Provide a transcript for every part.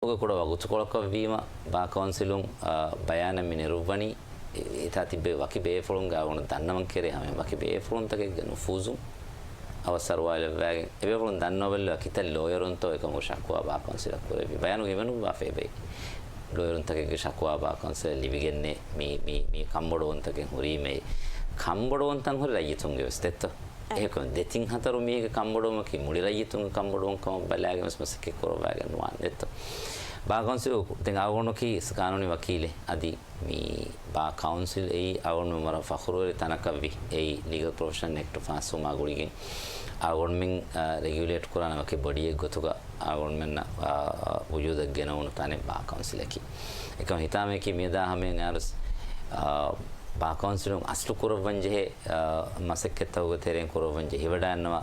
ಕೂಡ ವಗುಚುಕೊಳಕವೀಮ ಬಾ ಕೌನ್ಸಿಲುಂ ಬಯಾನ ಮಿನಿರುವಣಿ ಇತಾ ತಿಬ್ಬೆ ವಕಿ ಬೇಫುಳುಂ ಗಾವಣ ದನ್ನಮಂ ಕೆರೆ ಹಮೆ ವಕಿ ಬೇಫುಳುಂ ತಗೆ ನುಫೂಜು ಅವಸರವಾಲ ವ್ಯಾಗೆ ಎಬೇಫುಳುಂ ದನ್ನೋವೆಲ್ಲ ಕಿತಲ್ ಲೋಯರುಂತೋ ಏಕಮು ಶಕ್ವಾ ಬಾ ಕೌನ್ಸಿಲ ಕುರೆವಿ ಬಯಾನು ಗಿವನು ಬಾ ಫೇಬೈ ಲೋಯರುಂ ತಗೆ ಶಕ್ವಾ ಬಾ ಕೌನ್ಸಿಲ ಲಿವಿಗೆನ್ನೆ ಮೀ ಕಂಬಡುವಂತಗೆ ಹುರಿಮೆ ಕಂಬಡುವಂತಂ ಹುರಿ ರೈತುಂ ವ್ಯವಸ್ಥೆತ್ತು ඒකම දෙතින් හතරු මේක කම්බඩොමකි මුලි රයිතුන් කම්බඩොන්කම බලාගෙන මස්මසකේ කරවාගෙන නුවන්දෙත් බා කවුන්සිල් දෙන් අවගොනකි ස්කානෝනි වකීලේ අදි මේ බා කවුන්සිල් ඒ අවගොන මර ෆඛරුරේ තනකවි ඒ ලීගල් ප්‍රොෆෙෂන් එක්ට ෆාසු මාගුලිගෙන් අවගොන මින් රෙගියුලේට් කරන වකි බොඩි එක ගොතුක අවගොන මෙන්න වුජුදක් ගෙනවුණු තනේ බා කවුන්සිලකි ඒකම හිතාමේ කි මේදා හැමෙන් අරස් බා කවුන්සිලුන් අස්ලු කුරවංජේ මසෙක්කතවග තෙරෙන් කුරවංජේ හිවඩන්නව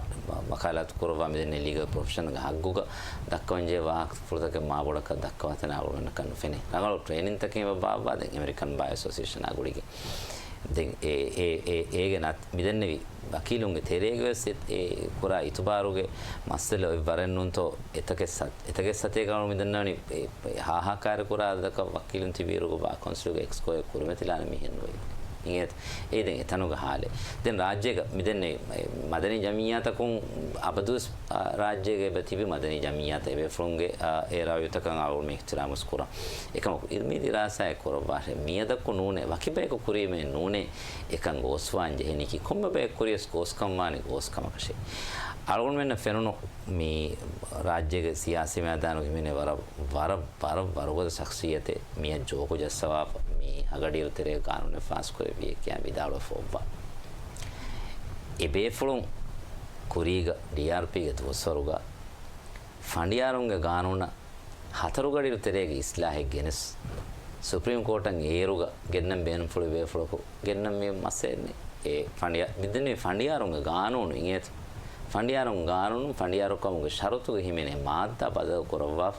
වකාලත් කුරවා මෙදෙන්නේ ලීගල් ප්‍රොෆෙෂන් ගහග්ගුක දක්වංජේ වාහක පුරතක මාබොඩක දක්වතන අවුලන කන්න ෆෙනේ නගල ට්‍රේනින් තකේම බාබා දැන් ඇමරිකන් බයි ඇසෝසියේෂන් අගුලිගේ දැන් ඒගෙනත් මිදන්නේ වකීලුන්ගේ තෙරේගසෙත් ඒ කුරා ඉතුබාරුගේ මස්සල වරන්නුන්තෝ එතක සතේ ගානු මිදන්නවනි හාහාකාර කුරා දක වකීලුන් තිබීරුගේ බා කවුන්සිලුගේ එක්ස්කෝය කුරුමෙතිලාන මිහෙන් වෙයි ඉත ඒ දැන් එතනුග හාලේ දැන් රාජ්‍යක මිදන්නේ මදනි ජමියාතකුන් අබදුස් රාජ්‍යයේ බතිවි මදනි ජමියාත ඒ ෆ්‍රොන්ගේ ඒ රායුතකන් අවුල් මික්තරාමස් කුරා එකම ඉර්මි දිරාසය කරවා මියදක්කු නූනේ වකිබේක කුරීමේ නූනේ එකන් ගෝස්වාන් ජෙහෙනිකි කොම්බේ කුරියස් ගෝස්කම් වානි ගෝස්කම කෂේ අලුන් වෙන ෆෙනුනු මේ රාජ්‍යයේ සියාසි මෑදානු හිමිනේ වරවද ශක්ෂියතේ මිය ජෝකු ජස්සවා මේ අගඩියු තෙරේ කානුනේ ෆාස් කරේ කියා විදාලෝ ෆෝබා එබේෆුලුන් කුරීග ඩීආර්පීගේ තොස්සරුග ෆණ්ඩියාරුන්ගේ ගානුන හතරුගඩියු තෙරේගේ ඉස්ලාහෙ ගෙනස් සුප්‍රීම කෝටන් ඒරුග ගෙන්නම් බේනම් ෆුළු බේෆුලකු ගෙන්නම් මේ මස්සෙන්නේ ඒ ෆණ්ඩියා මිදන්නේ ෆණ්ඩියාරුන්ගේ ගානුන ඉංගේත ෆණ්ඩියාරුන් ගානුන ෆණ්ඩියාරුකමුගේ ෂරතුගේ හිමිනේ මාද්දා බද කරවවා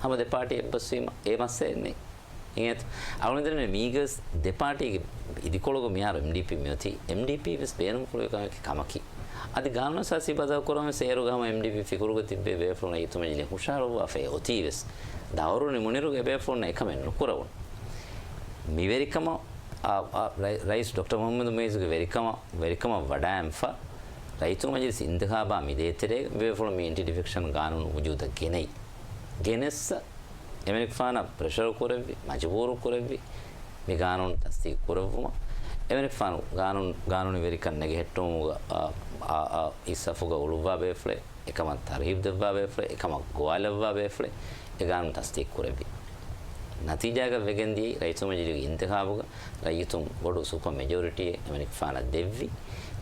හැම දෙපාටි එබ්බසීම ඒ මස්සෙන්නේ inget awunidene migers departy idikologo mihar MDP meoti MDP vis benum kulo kamaki adi gamna sasi bada korame seru gama MDP figurugo tibbe befrona itumajile husharo wa fe otives dawruni muniruge befrona ekamen nukurawun miverikama rais Dr. Muhammad Meizuge verikama wada amfa raitu majlis intikhaba midetere befrona mi anti defection ganun wujuda genai genessa එමෙක් ෆානා pressure කරෙවි මජබූරු කරෙවි මේ ගානුන් තස්ති කරවුම එමෙක් ෆානු ගානුන් වෙරිකන් නැගෙ හෙට්ටෝමුග ඉස්සෆුග උළුවා බේෆ්ලේ එකම තරීබ් දෙවා බේෆ්ලේ එකම ගෝලවා බේෆ්ලේ ඒ ගානුන් තස්ති කරෙවි නතිජාග වෙගෙන්දී රයිතුම ජිලි ඉන්තිඛාබුග රයිතුම් බොඩු super මෙජොරිටි එමෙක් ෆානා දෙවි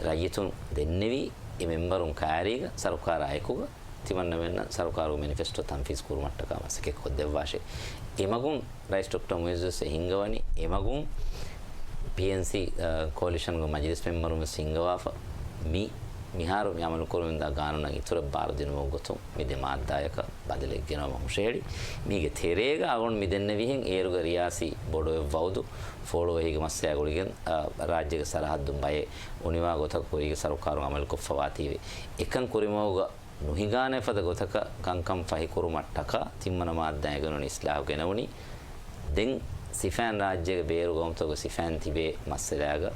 රයිතුම් දෙන්නෙවි ඒ මෙම්බරුන් කාරීග සරුකාර අයකුග තිමන්න වෙන්න සරකාරු මැනිෆෙස්ටෝ තන්ෆිස් කුරුමට්ටක මාසකේ කොද්දවාෂේ එමගුන් රයිස් ඩොක්ටර් මොයිසස් හිංගවනි එමගුන් PNC coalition go majlis memberum singawafa මිහාරු යමලු කරුන්දා ගානන ඉතර බාර දිනම ගොතු මිද මාද්දායක බදලෙක් ගෙනම මුෂේඩි මීගේ තෙරේග අවොන් මිදෙන්න විහෙන් ඒරුග රියාසි බොඩෝ වවුදු ෆෝලෝ හිග මස්සයා ගොලිගෙන් රාජ්‍යක සරහද්දුම් බයේ උනිවා ගොතක කුරිගේ සරකාරු අමල් කොෆවාතිවේ එකන් කුරිමෝග නුහිගානේ පද ගොතක කංකම් ෆහි කුරුමට්ටක තිම්මන මාද්දායකනොන ඉස්ලාම් ගෙනවුනි දෙන් සිෆාන් රාජ්‍යක බේරුගොම්තෝග සිෆාන් තිබේ මස්සලාග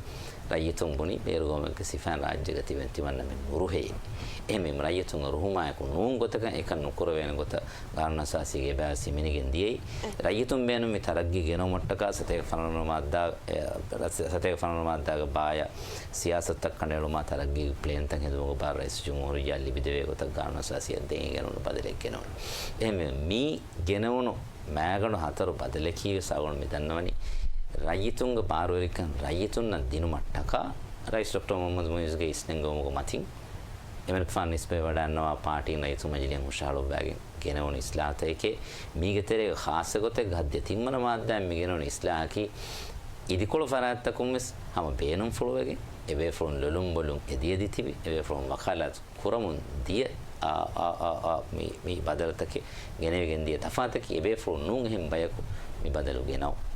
රයිතුන් බුනි බේරුගොමක සිෆාන් රාජ්‍යක තිබෙන තිමන්න මෙ උරුහෙයි එමෙම රයිතුන් රුහුමායක නුන් ගොතක එක නුකර වෙන ගොත ගානසාසිගේ බෑසි මිනිගෙන් දියයි රයිතුන් බේනු මි තරග්ගි ගෙනොමට්ටක සතේ ෆනන මාද්දාග බාය සියාසත් කණේලු මා තරග්ගි ප්ලේන් තන් හදුවක බාර රයිස් ජුමුරිය ලිබිදවේ ගොත ගානසාසිය දෙන් ගෙනොන බදලෙක් ගෙනොන එමෙ මි ගෙනවුණු මෑගණු හතරු බදලකී සවුන් මිදන්නවනි රයිතුන්ග පාරවරිකන් රයිතුන්න දිනු මට්ටක රයිස් ඩොක්ටර් මොහම්මද් මොයිස්ගේ ඉස්නෙංගොමුග මතින් එමෙක් ෆාන් නිස්බේ වඩන්නවා පාටි රයිතු මජලියන් උෂාලෝ බෑගෙන් ගෙනවුණු ඉස්ලාතයකේ මීගතරේ ખાસ ගොතේ ගද්‍ය තිම්මන මාද්දාන් මිගෙනවුණු ඉස්ලාහකි ඉදිකොළ ෆරාත්තකුම් වෙස් හැම බේනුම් ෆලෝවගේ එබේ ෆොන් ලොලුම් බොලුම් එදියදි තිබි එබේ ෆොන් වකාලත් කුරමුන් දිය මේ බදලතකේ ගෙනවෙගෙන් දිය තෆාතකි එබේ ෆොන් නුන් එහෙම් බයකු මේ බදලු ගෙනව